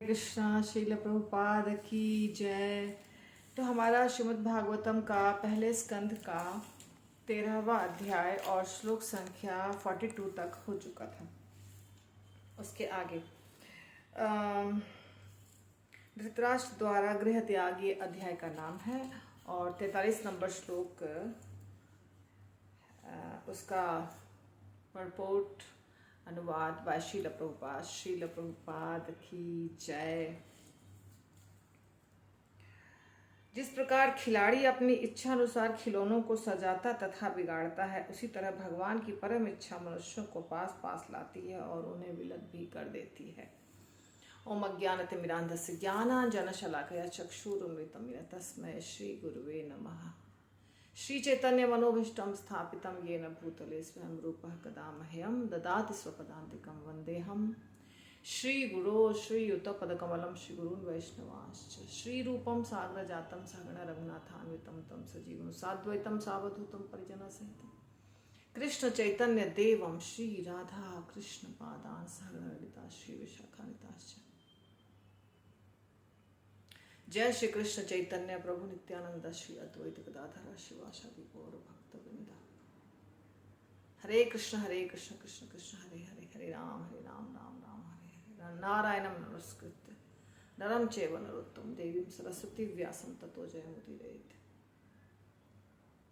कृष्णा श्रील प्रभुपाद की जय। तो हमारा श्रीमद् भागवतम का पहले स्कंद का 13वां अध्याय और श्लोक संख्या 42 तक हो चुका था। उसके आगे धृतराष्ट्र द्वारा गृह त्याग ये अध्याय का नाम है और 43 नंबर श्लोक उसका परपोर्ट अनुवाद बाय श्रील प्रभुपाद की जय। जिस प्रकार खिलाड़ी अपनी इच्छा अनुसार खिलौनों को सजाता तथा बिगाड़ता है, उसी तरह भगवान की परम इच्छा मनुष्यों को पास पास लाती है और उन्हें विलग भी कर देती है। ओम अज्ञानतिमिरान्धस्य ज्ञानाञ्जनशलाकया चक्षुरुन्मिलितं येन तस्मै श्री गुरुवे नमः। श्री चैतन्य मनोभीष्टं स्थापितं येन भूतले स्वयं रूपः कदा मह्यं ददाति स्वपदान्तिकं वन्देऽहं श्री गुरो श्रीयुतपदकमलं श्रीगुरून् वैष्णवांश्च श्रीरूपं साग्रजातं सहगण रघुनाथान्वितं तं सजीवं साद्वैतं सावधूतं परिजनसहितं कृष्ण चैतन्य देवं श्री राधा कृष्ण पादान् सहगण ललिता श्री विशाखान्विताश्च। जय श्री कृष्ण चैतन्य प्रभु नित्यानंद श्री अद्वैत गदाधर शिवासादि गौर भक्तवृंद। हरे कृष्ण कृष्ण कृष्ण हरे हरे, हरे राम राम राम हरे हरे। नारायणं नमस्कृत्य नरं चैव नरोत्तमं देवीं सरस्वती व्यासं ततो जयमुदीरयेत्।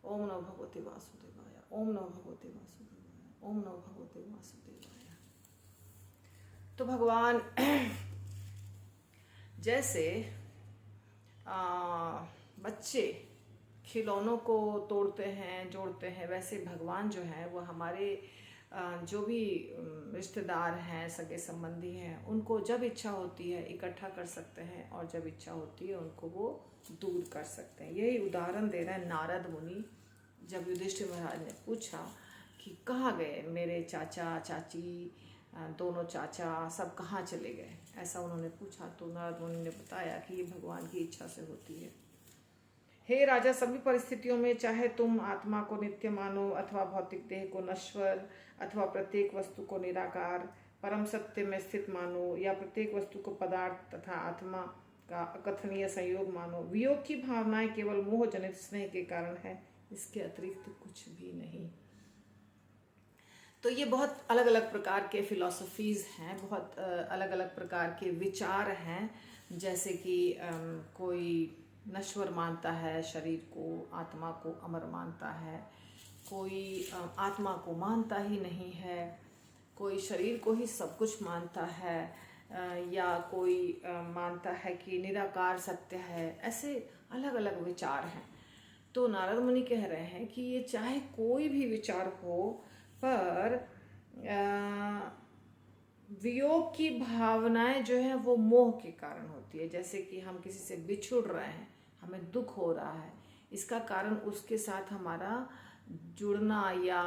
ओम नमो भगवते वासुदेवाय, ओम नमो भगवते वासुदेवाय, ओम नमो भगवते वासुदेवाय। तो भगवान जैसे बच्चे खिलौनों को तोड़ते हैं जोड़ते हैं, वैसे भगवान जो है वो हमारे जो भी रिश्तेदार हैं सगे संबंधी हैं उनको जब इच्छा होती है इकट्ठा कर सकते हैं और जब इच्छा होती है उनको वो दूर कर सकते हैं। यही उदाहरण दे रहे हैं नारद मुनि। जब युधिष्ठिर महाराज ने पूछा कि कहाँ गए मेरे चाचा चाची, दोनों चाचा सब कहाँ चले गए, ऐसा उन्होंने पूछा तो नारद मुनि ने बताया कि ये भगवान की इच्छा से होती है। हे राजा, सभी परिस्थितियों में चाहे तुम आत्मा को नित्य मानो अथवा भौतिक देह को नश्वर अथवा प्रत्येक वस्तु को निराकार परम सत्य में स्थित मानो या प्रत्येक वस्तु को पदार्थ तथा आत्मा का अकथनीय संयोग मानो, वियोग की भावनाएं केवल मोह जनित स्नेह के कारण है, इसके अतिरिक्त कुछ भी नहीं। तो ये बहुत अलग अलग प्रकार के फिलॉसफीज़ हैं, बहुत अलग अलग प्रकार के विचार हैं। जैसे कि कोई नश्वर मानता है शरीर को, आत्मा को अमर मानता है, कोई आत्मा को मानता ही नहीं है, कोई शरीर को ही सब कुछ मानता है, या कोई मानता है कि निराकार सत्य है। ऐसे अलग अलग विचार हैं। तो नारद मुनि कह रहे हैं कि ये चाहे कोई भी विचार हो, पर वियोग की भावनाएं जो है वो मोह के कारण होती है। जैसे कि हम किसी से बिछुड़ रहे हैं, हमें दुख हो रहा है, इसका कारण उसके साथ हमारा जुड़ना या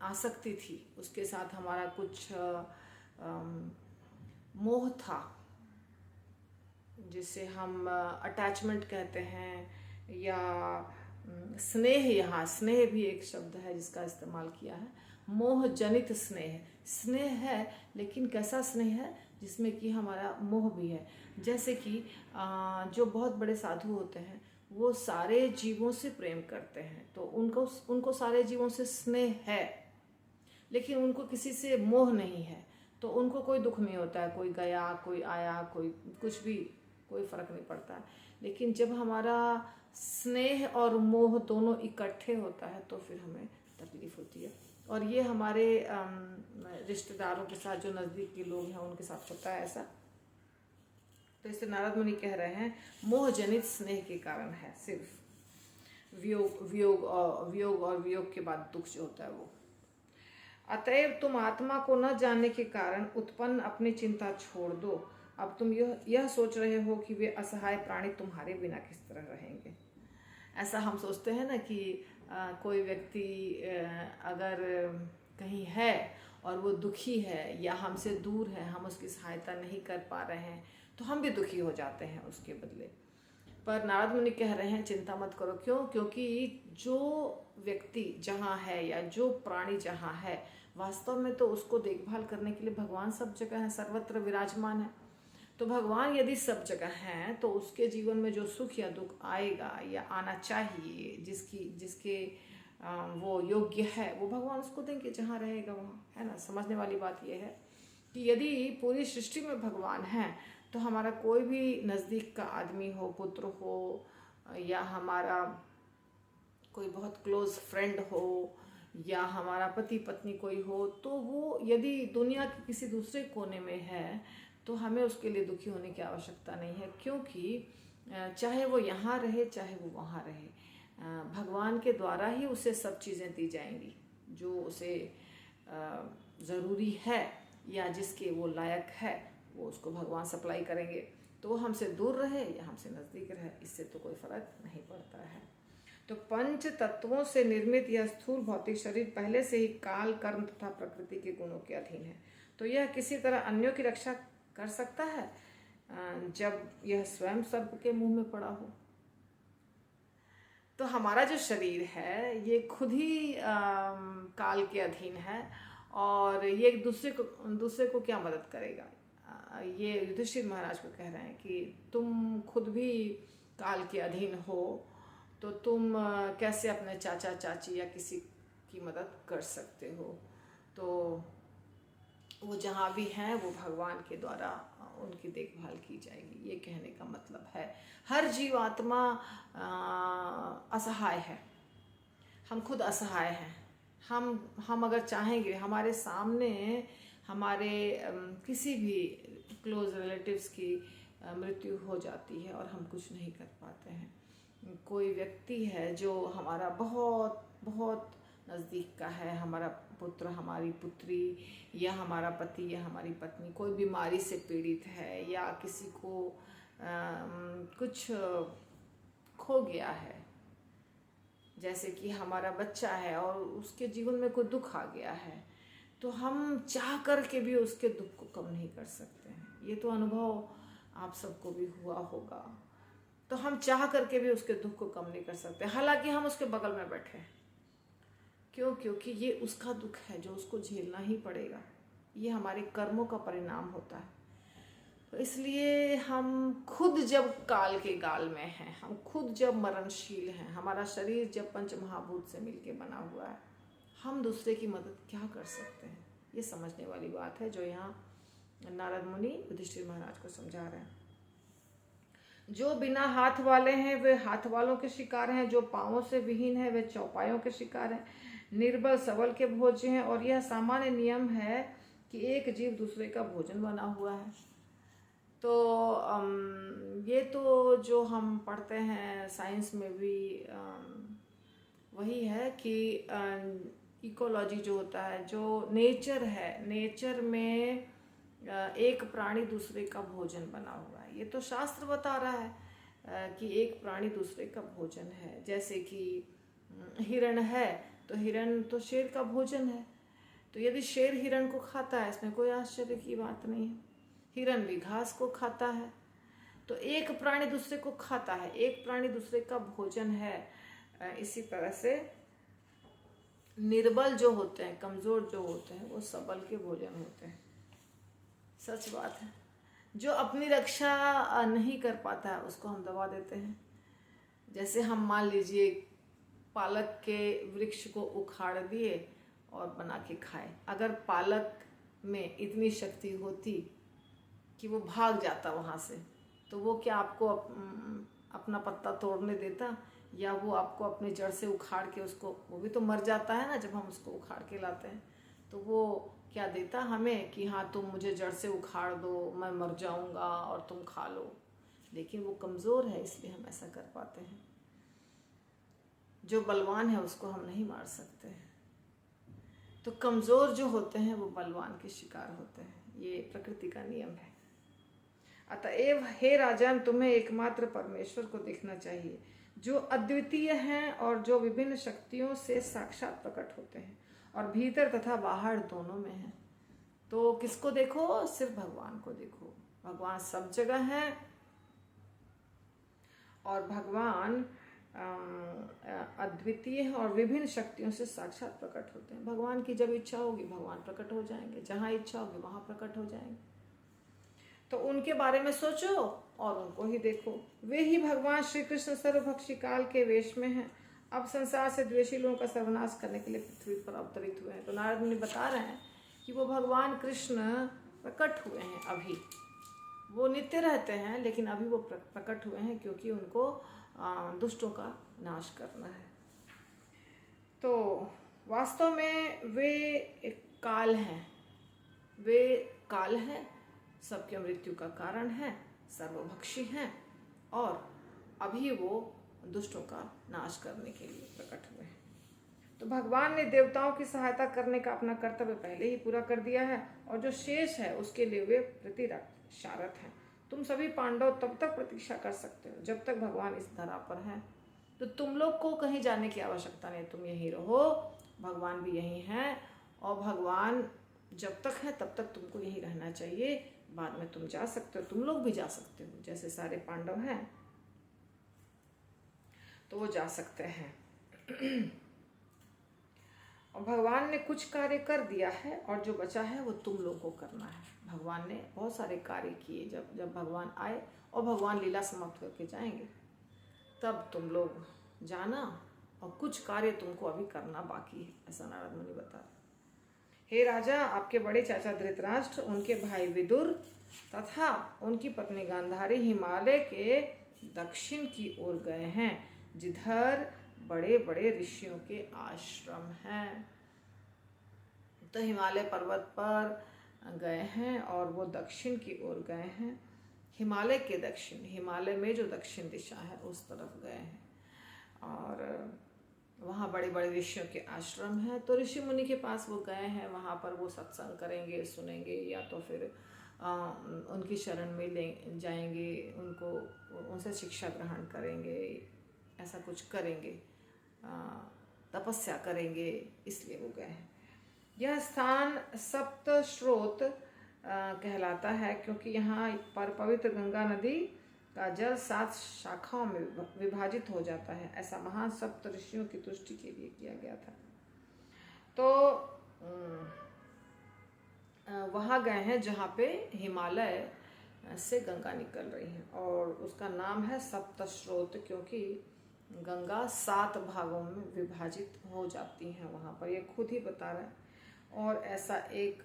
आसक्ति थी, उसके साथ हमारा कुछ मोह था जिसे हम अटैचमेंट कहते हैं, या स्नेह। यहाँ स्नेह भी एक शब्द है जिसका इस्तेमाल किया है। मोह जनित स्नेह, स्नेह है लेकिन कैसा स्नेह है जिसमें कि हमारा मोह भी है। जैसे कि जो बहुत बड़े साधु होते हैं वो सारे जीवों से प्रेम करते हैं, तो उनको सारे जीवों से स्नेह है, लेकिन उनको किसी से मोह नहीं है, तो उनको कोई दुख नहीं होता है। कोई गया, कोई आया, कोई कुछ भी, कोई फर्क नहीं पड़ता है। लेकिन जब हमारा स्नेह और मोह दोनों इकट्ठे होता है तो फिर हमें तकलीफ होती है। और ये हमारे रिश्तेदारों के साथ, जो नज़दीक के लोग हैं उनके साथ होता है ऐसा। तो इससे नारद मुनि कह रहे हैं मोह जनित स्नेह के कारण है सिर्फ वियोग और वियोग के बाद दुख जो होता है वो। अतएव तुम आत्मा को न जानने के कारण उत्पन्न अपनी चिंता छोड़ दो। अब तुम यह सोच रहे हो कि वे असहाय प्राणी तुम्हारे बिना किस तरह रहेंगे। ऐसा हम सोचते हैं ना कि कोई व्यक्ति अगर कहीं है और वो दुखी है या हमसे दूर है, हम उसकी सहायता नहीं कर पा रहे हैं, तो हम भी दुखी हो जाते हैं उसके बदले। पर नारद मुनि कह रहे हैं चिंता मत करो। क्यों? क्योंकि जो व्यक्ति जहाँ है या जो प्राणी जहाँ है, वास्तव में तो उसको देखभाल करने के लिए भगवान सब जगह है, सर्वत्र विराजमान है। तो भगवान यदि सब जगह हैं तो उसके जीवन में जो सुख या दुख आएगा या आना चाहिए, जिसके वो योग्य है, वो भगवान उसको देंगे जहाँ रहेगा वहाँ, है ना। समझने वाली बात यह है कि यदि पूरी सृष्टि में भगवान हैं तो हमारा कोई भी नज़दीक का आदमी हो, पुत्र हो, या हमारा कोई बहुत क्लोज फ्रेंड हो, या हमारा पति पत्नी कोई हो, तो वो यदि दुनिया के किसी दूसरे कोने में है तो हमें उसके लिए दुखी होने की आवश्यकता नहीं है, क्योंकि चाहे वो यहाँ रहे चाहे वो वहाँ रहे, भगवान के द्वारा ही उसे सब चीज़ें दी जाएंगी जो उसे ज़रूरी है या जिसके वो लायक है, वो उसको भगवान सप्लाई करेंगे। तो वो हमसे दूर रहे या हमसे नज़दीक रहे, इससे तो कोई फर्क नहीं पड़ता है। तो पंच तत्वों से निर्मित यह स्थूल भौतिक शरीर पहले से ही काल, कर्म तथा प्रकृति के गुणों के अधीन है। तो यह किसी तरह अन्यों की रक्षा कर सकता है जब यह स्वयं सर्प के मुंह में पड़ा हो। तो हमारा जो शरीर है ये खुद ही काल के अधीन है, और ये एक दूसरे को क्या मदद करेगा। ये युधिष्ठिर महाराज को कह रहे हैं कि तुम खुद भी काल के अधीन हो, तो तुम कैसे अपने चाचा चाची या किसी की मदद कर सकते हो। तो वो जहाँ भी हैं वो भगवान के द्वारा उनकी देखभाल की जाएगी, ये कहने का मतलब है। हर जीवात्मा असहाय है, हम खुद असहाय हैं। हम अगर चाहेंगे, हमारे सामने हमारे किसी भी क्लोज रिलेटिव्स की मृत्यु हो जाती है और हम कुछ नहीं कर पाते हैं। कोई व्यक्ति है जो हमारा बहुत बहुत नज़दीक का है, हमारा पुत्र, हमारी पुत्री, या हमारा पति या हमारी पत्नी कोई बीमारी से पीड़ित है, या किसी को कुछ खो गया है, जैसे कि हमारा बच्चा है और उसके जीवन में कोई दुख आ गया है, तो हम चाह कर के भी उसके दुख को कम नहीं कर सकते हैं। ये तो अनुभव आप सबको भी हुआ होगा। तो हम चाह करके भी उसके दुख को कम नहीं कर सकते, हालांकि हम उसके बगल में बैठे हैं। क्यों? क्योंकि ये उसका दुख है जो उसको झेलना ही पड़ेगा, ये हमारे कर्मों का परिणाम होता है। तो इसलिए हम खुद जब काल के गाल में हैं, हम खुद जब मरणशील हैं, हमारा शरीर जब पंच महाभूत से मिलके बना हुआ है, हम दूसरे की मदद क्या कर सकते हैं, ये समझने वाली बात है जो यहाँ नारद मुनि युधिष्ठिर महाराज को समझा रहे हैं। जो बिना हाथ वाले हैं वे हाथ वालों के शिकार हैं, जो पांवों से विहीन है वे चौपायों के शिकार हैं, निर्बल सबल के भोज्य हैं, और यह सामान्य नियम है कि एक जीव दूसरे का भोजन बना हुआ है। तो ये तो जो हम पढ़ते हैं साइंस में भी वही है कि इकोलॉजी जो होता है, जो नेचर है, नेचर में एक प्राणी दूसरे का भोजन बना हुआ है। ये तो शास्त्र बता रहा है कि एक प्राणी दूसरे का भोजन है। जैसे कि हिरण है तो हिरण तो शेर का भोजन है, तो यदि शेर हिरण को खाता है इसमें कोई आश्चर्य की बात नहीं है। हिरण भी घास को खाता है, तो एक प्राणी दूसरे को खाता है, एक प्राणी दूसरे का भोजन है। इसी तरह से निर्बल जो होते हैं, कमजोर जो होते हैं, वो सबल के भोजन होते हैं। सच बात है। जो अपनी रक्षा नहीं कर पाता है उसको हम दबा देते हैं। जैसे हम मान लीजिए पालक के वृक्ष को उखाड़ दिए और बना के खाए। अगर पालक में इतनी शक्ति होती कि वो भाग जाता वहाँ से, तो वो क्या आपको अपना पत्ता तोड़ने देता, या वो आपको अपने जड़ से उखाड़ के उसको, वो भी तो मर जाता है ना जब हम उसको उखाड़ के लाते हैं, तो वो क्या देता हमें कि हाँ तुम मुझे जड़ से उखाड़ दो, मैं मर जाऊंगा और तुम खा लो। लेकिन वो कमज़ोर है इसलिए हम ऐसा कर पाते हैं। जो बलवान है उसको हम नहीं मार सकते, तो कमज़ोर जो होते हैं वो बलवान के शिकार होते हैं। ये प्रकृति का नियम है। अतएव हे राजन, तुम्हें एकमात्र परमेश्वर को देखना चाहिए जो अद्वितीय हैं और जो विभिन्न शक्तियों से साक्षात प्रकट होते हैं और भीतर तथा बाहर दोनों में हैं। तो किसको देखो? सिर्फ भगवान को देखो। भगवान सब जगह हैं और भगवान अद्वितीय है और विभिन्न शक्तियों से साक्षात प्रकट होते हैं। भगवान की जब इच्छा होगी भगवान प्रकट हो जाएंगे, जहाँ इच्छा होगी वहाँ प्रकट हो जाएंगे। तो उनके बारे में सोचो और उनको ही देखो। वे ही भगवान श्री कृष्ण सर्वभक्षी काल के वेश में हैं, अब संसार से द्वेषी लोगों का सर्वनाश करने के लिए पृथ्वी पर अवतरित हुए हैं। तो नारद मुनि बता रहे हैं कि वो भगवान कृष्ण प्रकट हुए हैं अभी। वो नित्य रहते हैं लेकिन अभी वो प्रकट हुए हैं क्योंकि उनको दुष्टों का नाश करना है। तो वास्तव में वे एक काल हैं, वे काल हैं, सबके मृत्यु का कारण है, सर्वभक्षी हैं और अभी वो दुष्टों का नाश करने के लिए प्रकट हुए हैं। तो भगवान ने देवताओं की सहायता करने का अपना कर्तव्य पहले ही पूरा कर दिया है और जो शेष है उसके लिए वे प्रतिशारत हैं। तुम सभी पांडव तब तक प्रतीक्षा कर सकते हो जब तक भगवान इस धरा पर हैं। तो तुम लोग को कहीं जाने की आवश्यकता नहीं, तुम यहीं रहो, भगवान भी यहीं हैं और भगवान जब तक है तब तक तुमको यहीं रहना चाहिए। बाद में तुम जा सकते हो, तुम लोग भी जा सकते हो, जैसे सारे पांडव हैं तो वो जा सकते हैं। और भगवान ने कुछ कार्य कर दिया है और जो बचा है वो तुम लोग को करना है। भगवान ने बहुत सारे कार्य किए, जब भगवान आए और भगवान लीला समाप्त करके जाएंगे तब तुम लोग जाना और कुछ कार्य तुमको अभी करना बाकी है, ऐसा नारद मुनि बता रहे। हे राजा, आपके बड़े चाचा धृतराष्ट्र, उनके भाई विदुर तथा उनकी पत्नी गांधारी हिमालय के दक्षिण की ओर गए हैं, जिधर बड़े बड़े ऋषियों के आश्रम हैं। तो हिमालय पर्वत पर गए हैं और वो दक्षिण की ओर गए हैं। हिमालय के दक्षिण, हिमालय में जो दक्षिण दिशा है उस तरफ गए हैं और वहाँ बड़े बड़े ऋषियों के आश्रम हैं। तो ऋषि मुनि के पास वो गए हैं, वहाँ पर वो सत्संग करेंगे, सुनेंगे या तो फिर उनकी शरण में ले जाएंगे, उनसे शिक्षा ग्रहण करेंगे, ऐसा कुछ करेंगे, तपस्या करेंगे, इसलिए वो गए हैं। यह स्थान सप्त स्रोत कहलाता है क्योंकि यहाँ पर पवित्र गंगा नदी का जल 7 शाखाओं में विभाजित हो जाता है। ऐसा महान सप्त ऋषियों की तुष्टि के लिए किया गया था। तो वहाँ गए हैं जहाँ पे हिमालय से गंगा निकल रही है और उसका नाम है सप्त स्रोत क्योंकि गंगा 7 भागों में विभाजित हो जाती हैं वहाँ पर, ये खुद ही बता रहे हैं। और ऐसा एक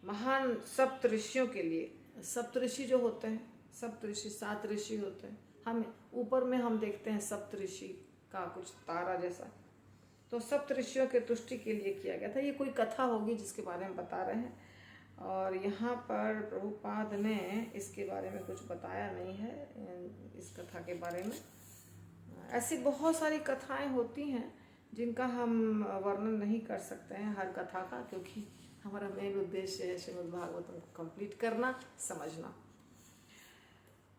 महान सप्त ऋषियों के लिए, सप्त ऋषि जो होते हैं, सप्त ऋषि 7 ऋषि होते हैं, हम ऊपर में हम देखते हैं सप्त ऋषि का कुछ तारा जैसा, तो सप्त ऋषियों के तुष्टि के लिए किया गया था। ये कोई कथा होगी जिसके बारे में बता रहे हैं और यहाँ पर प्रभुपाद ने इसके बारे में कुछ बताया नहीं है, इस कथा के बारे में। ऐसी बहुत सारी कथाएं होती हैं जिनका हम वर्णन नहीं कर सकते हैं हर कथा का, क्योंकि हमारा मेन उद्देश्य है श्रीमद् भागवतम को कंप्लीट करना, समझना।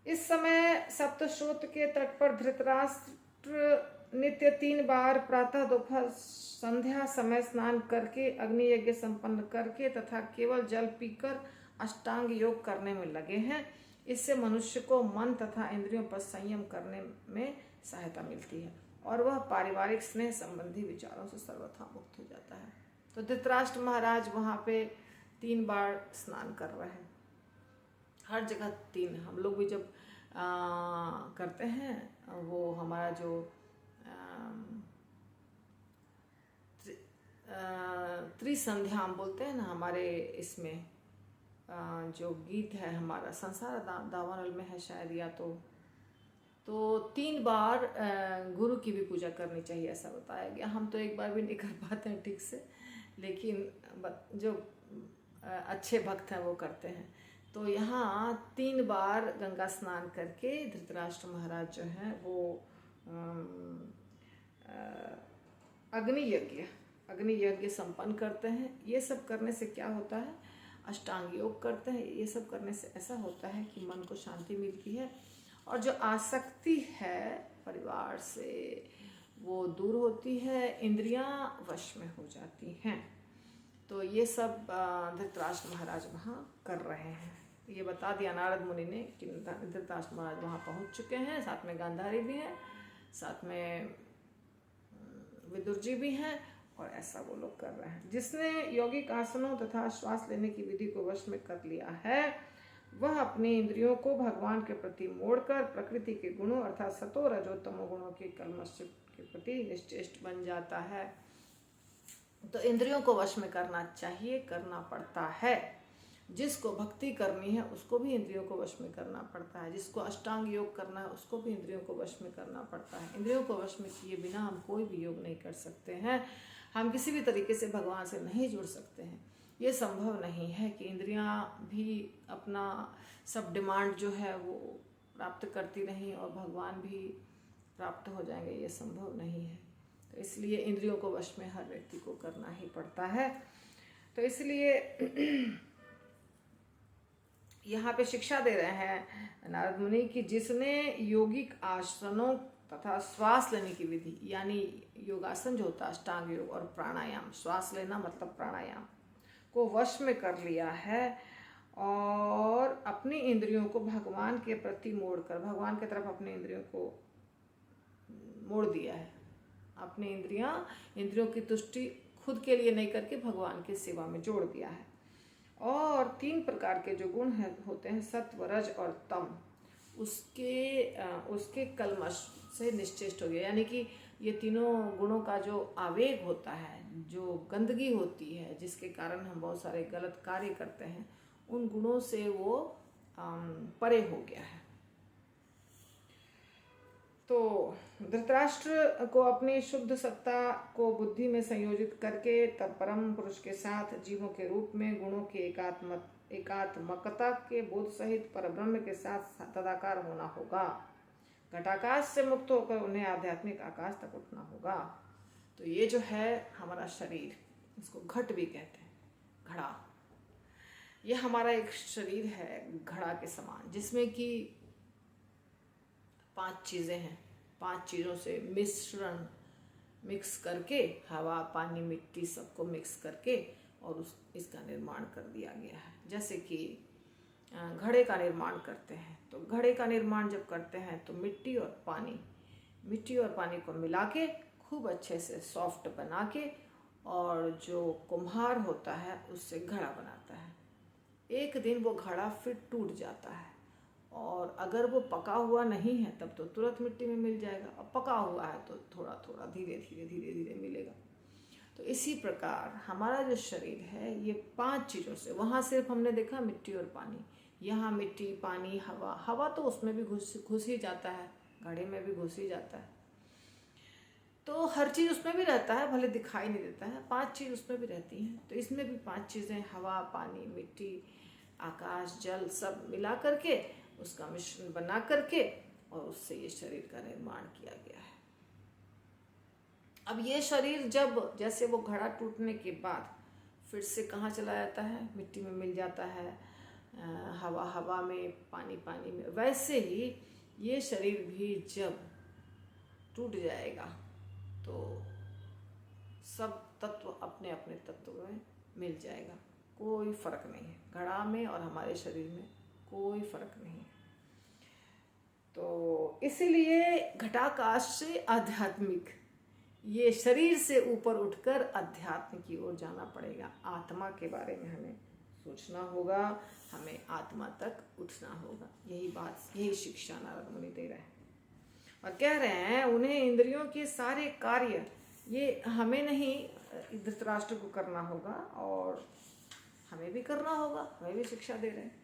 इस समय सप्तस्रोत के तट पर धृतराष्ट्र नित्य 3 बार प्रातः दोपहर संध्या समय स्नान करके अग्नि यज्ञ संपन्न करके तथा केवल जल पीकर अष्टांग योग करने में लगे हैं। इससे मनुष्य को मन तथा इंद्रियों पर संयम करने में सहायता मिलती है और वह पारिवारिक स्नेह संबंधी विचारों से सर्वथा मुक्त हो जाता है। तो धृतराष्ट्र महाराज वहाँ पे 3 बार स्नान कर रहे हैं, हर जगह 3। हम लोग भी जब करते हैं वो हमारा जो त्रिसंध्या हम बोलते हैं ना, हमारे इसमें जो गीत है हमारा संसार दावानल में है शायद, या तो 3 बार गुरु की भी पूजा करनी चाहिए, ऐसा बताया गया। हम तो एक बार भी नहीं कर पाते हैं ठीक से, लेकिन जो अच्छे भक्त हैं वो करते हैं। तो यहाँ 3 बार गंगा स्नान करके धृतराष्ट्र महाराज जो हैं वो अग्नि यज्ञ संपन्न करते हैं। ये सब करने से क्या होता है, अष्टांग योग करते हैं। ये सब करने से ऐसा होता है कि मन को शांति मिलती है और जो आसक्ति है परिवार से वो दूर होती है, इंद्रियां वश में हो जाती हैं। तो ये सब धृतराष्ट्र महाराज वहाँ कर रहे हैं। ये बता दिया नारद मुनि ने कि धृतराष्ट्र महाराज वहाँ पहुँच चुके हैं, साथ में गांधारी भी हैं, साथ में विदुर जी भी हैं और ऐसा वो लोग कर रहे हैं। जिसने यौगिक आसनों तथा श्वास लेने की विधि को वश में कर लिया है वह अपने इंद्रियों को भगवान के प्रति मोड़कर प्रकृति के गुणों अर्थात सतो रजो तमो गुणों के कलमश के प्रति निश्चेष्ट बन जाता है। तो इंद्रियों को वश में करना चाहिए, करना पड़ता है। जिसको भक्ति करनी है उसको भी इंद्रियों को वश में करना पड़ता है। जिसको अष्टांग योग करना है उसको भी इंद्रियों को वश में करना पड़ता है। इंद्रियों को वश में किए बिना हम कोई भी योग नहीं कर सकते हैं। हम किसी भी तरीके से भगवान से नहीं जुड़ सकते हैं। ये संभव नहीं है कि इंद्रियां भी अपना सब डिमांड जो है वो प्राप्त करती रहें और भगवान भी प्राप्त हो जाएंगे, ये संभव नहीं है। तो इसलिए इंद्रियों को वश में हर व्यक्ति को करना ही पड़ता है। तो इसलिए यहाँ पे शिक्षा दे रहे हैं नारद मुनि कि जिसने योगिक आसनों तथा श्वास लेने की विधि यानी योगासन जो होता है अष्टांग योग और प्राणायाम, श्वास लेना मतलब प्राणायाम को वश में कर लिया है और अपनी इंद्रियों को भगवान के प्रति मोड़कर भगवान की तरफ अपने इंद्रियों को मोड़ दिया है। अपनी इंद्रियों की तुष्टि खुद के लिए नहीं करके भगवान की सेवा में जोड़ दिया है। और 3 प्रकार के जो गुण होते हैं सत्व रज और तम, उसके कलमश से निश्चेष्ट हो गया। यानी कि ये तीनों गुणों का जो आवेग होता है, जो गंदगी होती है जिसके कारण हम बहुत सारे गलत कार्य करते हैं, उन गुणों से वो परे हो गया है। तो धृतराष्ट्र को अपनी शुद्ध सत्ता को बुद्धि में संयोजित करके तब परम पुरुष के साथ जीवों के रूप में गुणों के एकात्मकता के बोध सहित परब्रह्म के साथ तदाकार होना होगा। घटाकाश से मुक्त होकर उन्हें आध्यात्मिक आकाश तक उठना होगा। तो ये जो है हमारा शरीर, इसको घट भी कहते हैं, घड़ा। ये हमारा एक शरीर है घड़ा के समान, जिसमें कि 5 चीज़ें हैं। 5 चीज़ों से मिक्स करके हवा पानी मिट्टी सबको मिक्स करके और इसका निर्माण कर दिया गया है। जैसे कि घड़े का निर्माण करते हैं, तो घड़े का निर्माण जब करते हैं तो मिट्टी और पानी को मिला के खूब अच्छे से सॉफ्ट बना के और जो कुम्हार होता है उससे घड़ा बनाता है। एक दिन वो घड़ा फिर टूट जाता है और अगर वो पका हुआ नहीं है तब तो तुरंत मिट्टी में मिल जाएगा, और पका हुआ है तो थोड़ा थोड़ा धीरे धीरे मिलेगा। तो इसी प्रकार हमारा जो शरीर है ये 5 चीज़ों से, वहाँ सिर्फ हमने देखा मिट्टी और पानी, यहाँ मिट्टी पानी हवा तो उसमें भी घुस ही जाता है, घड़े में भी घुस ही जाता है। तो हर चीज़ उसमें भी रहता है, भले दिखाई नहीं देता है। 5 चीज़ उसमें भी रहती हैं, तो इसमें भी 5 चीज़ें हवा पानी मिट्टी आकाश जल सब मिला करके उसका मिश्रण बना करके और उससे ये शरीर का निर्माण किया गया है। अब ये शरीर जब जैसे वो घड़ा टूटने के बाद फिर से कहाँ चला जाता है, मिट्टी में मिल जाता है, हवा में पानी में, वैसे ही ये शरीर भी जब टूट जाएगा तो सब तत्व अपने अपने तत्व में मिल जाएगा। कोई फर्क नहीं है, घड़ा में और हमारे शरीर में कोई फर्क नहीं है। तो इसीलिए घटाकाश से आध्यात्मिक, ये शरीर से ऊपर उठकर अध्यात्म की ओर जाना पड़ेगा। आत्मा के बारे में हमें सोचना होगा, हमें आत्मा तक उठना होगा। यही शिक्षा नारद मुनि दे रहे हैं और कह रहे हैं उन्हें इंद्रियों के सारे कार्य, ये हमें नहीं धृतराष्ट्र को करना होगा और हमें भी करना होगा, हमें भी शिक्षा दे रहे हैं।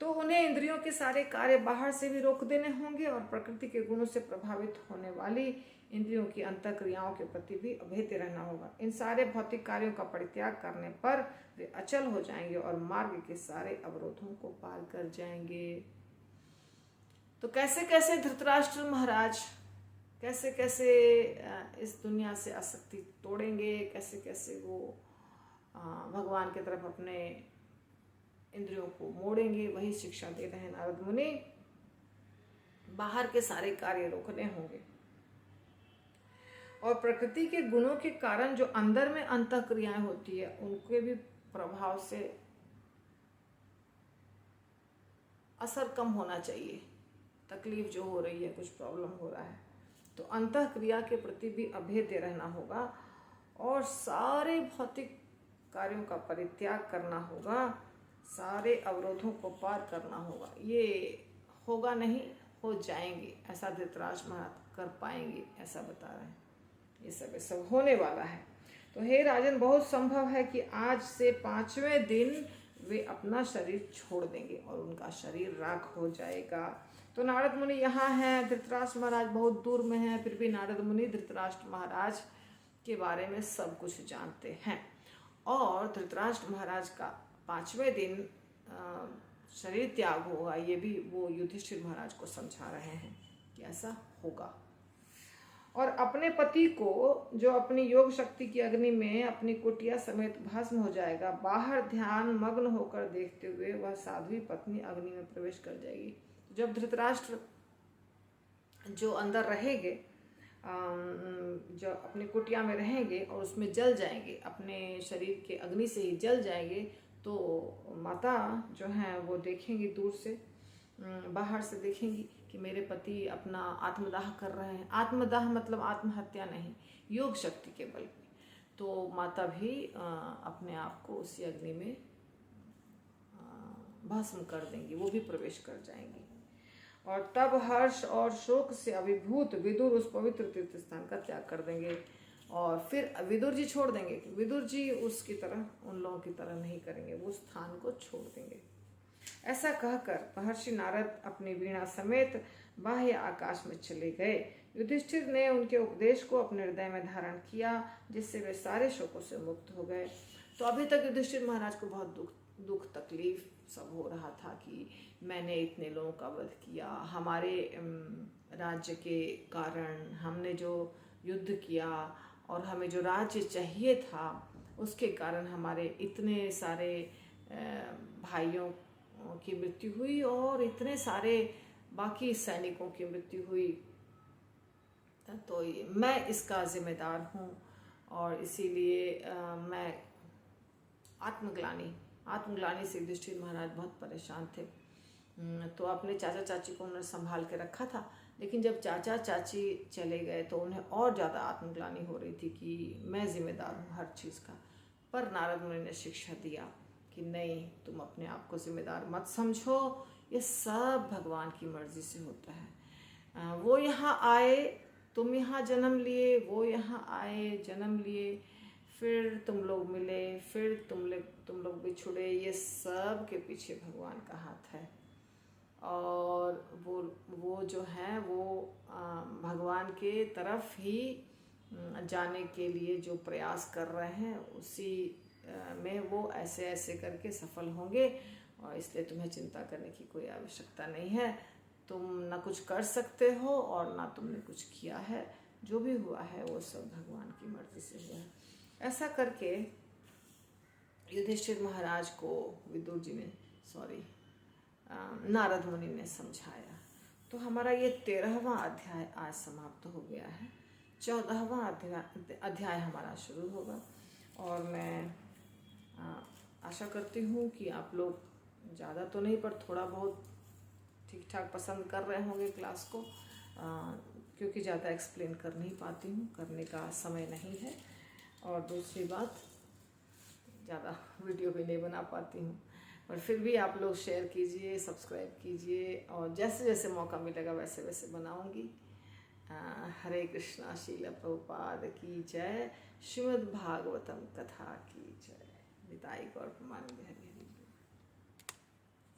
तो उन्हें इंद्रियों के सारे कार्य बाहर से भी रोक देने होंगे और प्रकृति के गुणों से प्रभावित होने वाली इंद्रियों की अंतःक्रियाओं के प्रति भी अभेद्य रहना होगा। इन सारे भौतिक कार्यों का परित्याग करने पर वे अचल हो जाएंगे और मार्ग के सारे अवरोधों को पार कर जाएंगे। तो कैसे कैसे धृतराष्ट्र महाराज कैसे कैसे इस दुनिया से आसक्ति तोड़ेंगे, कैसे कैसे वो भगवान की तरफ अपने इंद्रियों को मोड़ेंगे, वही शिक्षा दे रहे हैं नारद मुनि। बाहर के सारे कार्य रोकने होंगे और प्रकृति के गुणों के कारण जो अंदर में अंतःक्रियाएं होती है उनके भी प्रभाव से असर कम होना चाहिए। तकलीफ जो हो रही है, कुछ प्रॉब्लम हो रहा है, तो अंतःक्रिया के प्रति भी अभेद्य रहना होगा और सारे भौतिक कार्यों का परित्याग करना होगा, सारे अवरोधों को पार करना होगा। ये होगा नहीं, हो जाएंगे, ऐसा धृतराष्ट्र महाराज कर पाएंगे, ऐसा बता रहे हैं। ये सब होने वाला है। तो हे राजन, बहुत संभव है कि आज से 5वें दिन वे अपना शरीर छोड़ देंगे और उनका शरीर राख हो जाएगा। तो नारद मुनि यहाँ हैं, धृतराष्ट्र महाराज बहुत दूर में हैं, फिर भी नारद मुनि धृतराष्ट्र महाराज के बारे में सब कुछ जानते हैं। और धृतराष्ट्र महाराज का 5वें दिन शरीर त्याग होगा, ये भी वो युधिष्ठिर महाराज को समझा रहे हैं कि ऐसा होगा। और अपने पति को, जो अपनी योग शक्ति की अग्नि में अपनी कुटिया समेत भस्म हो जाएगा, बाहर ध्यान मग्न होकर देखते हुए वह साध्वी पत्नी अग्नि में प्रवेश कर जाएगी। जब धृतराष्ट्र जो अंदर रहेंगे, जो अपनी कुटिया में रहेंगे और उसमें जल जाएंगे, अपने शरीर के अग्नि से ही जल जाएंगे, तो माता जो हैं वो देखेंगी, दूर से बाहर से देखेंगी कि मेरे पति अपना आत्मदाह कर रहे हैं। आत्मदाह मतलब आत्महत्या नहीं, योग शक्ति के बल पे। तो माता भी अपने आप को उसी अग्नि में भस्म कर देंगी, वो भी प्रवेश कर जाएंगी। और तब हर्ष और शोक से अभिभूत विदुर उस पवित्र तीर्थ स्थान का त्याग कर देंगे और फिर विदुर जी छोड़ देंगे। विदुर जी उसकी तरह, उन लोगों की तरह नहीं करेंगे, वो स्थान को छोड़ देंगे। ऐसा कहकर महर्षि नारद अपनी वीणा समेत बाह्य आकाश में चले गए। युधिष्ठिर ने उनके उपदेश को अपने हृदय में धारण किया, जिससे वे सारे शोकों से मुक्त हो गए। तो अभी तक युधिष्ठिर महाराज को बहुत दुख तकलीफ सब हो रहा था कि मैंने इतने लोगों का वध किया, हमारे राज्य के कारण हमने जो युद्ध किया और हमें जो राज्य चाहिए था उसके कारण हमारे इतने सारे भाइयों की मृत्यु हुई और इतने सारे बाकी सैनिकों की मृत्यु हुई। तो मैं इसका जिम्मेदार हूँ और इसीलिए मैं आत्मग्लानि से युधिष्ठिर महाराज बहुत परेशान थे। तो अपने चाचा चाची को उन्होंने संभाल के रखा था, लेकिन जब चाचा चाची चले गए तो उन्हें और ज़्यादा आत्मग्लानि हो रही थी कि मैं जिम्मेदार हूँ हर चीज़ का। पर नारद मुनि ने शिक्षा दिया कि नहीं, तुम अपने आप को जिम्मेदार मत समझो, ये सब भगवान की मर्जी से होता है। वो यहाँ आए, तुम यहाँ जन्म लिए, वो यहाँ आए, जन्म लिए, फिर तुम लोग मिले, फिर तुम लोग बिछुड़े, ये सब के पीछे भगवान का हाथ है। और वो जो है वो भगवान के तरफ ही जाने के लिए जो प्रयास कर रहे हैं, उसी में वो ऐसे ऐसे करके सफल होंगे। और इसलिए तुम्हें चिंता करने की कोई आवश्यकता नहीं है। तुम ना कुछ कर सकते हो और ना तुमने कुछ किया है, जो भी हुआ है वो सब भगवान की मर्जी से हुआ है। ऐसा करके युधिष्ठिर महाराज को विदुर जी ने नारद मुनि ने समझाया। तो हमारा ये 13वां अध्याय आज समाप्त हो गया है। 14वां अध्याय हमारा शुरू होगा और मैं आशा करती हूँ कि आप लोग ज़्यादा तो नहीं पर थोड़ा बहुत ठीक ठाक पसंद कर रहे होंगे क्लास को, क्योंकि ज़्यादा एक्सप्लेन कर नहीं पाती हूँ, करने का समय नहीं है। और दूसरी बात, ज़्यादा वीडियो भी नहीं बना पाती हूँ, पर फिर भी आप लोग शेयर कीजिए, सब्सक्राइब कीजिए और जैसे जैसे मौका मिलेगा वैसे वैसे बनाऊँगी। हरे कृष्णा। श्रील प्रभुपाद की जय। श्रीमद् भागवतम कथा की जय। निताई गौर प्रमानंद।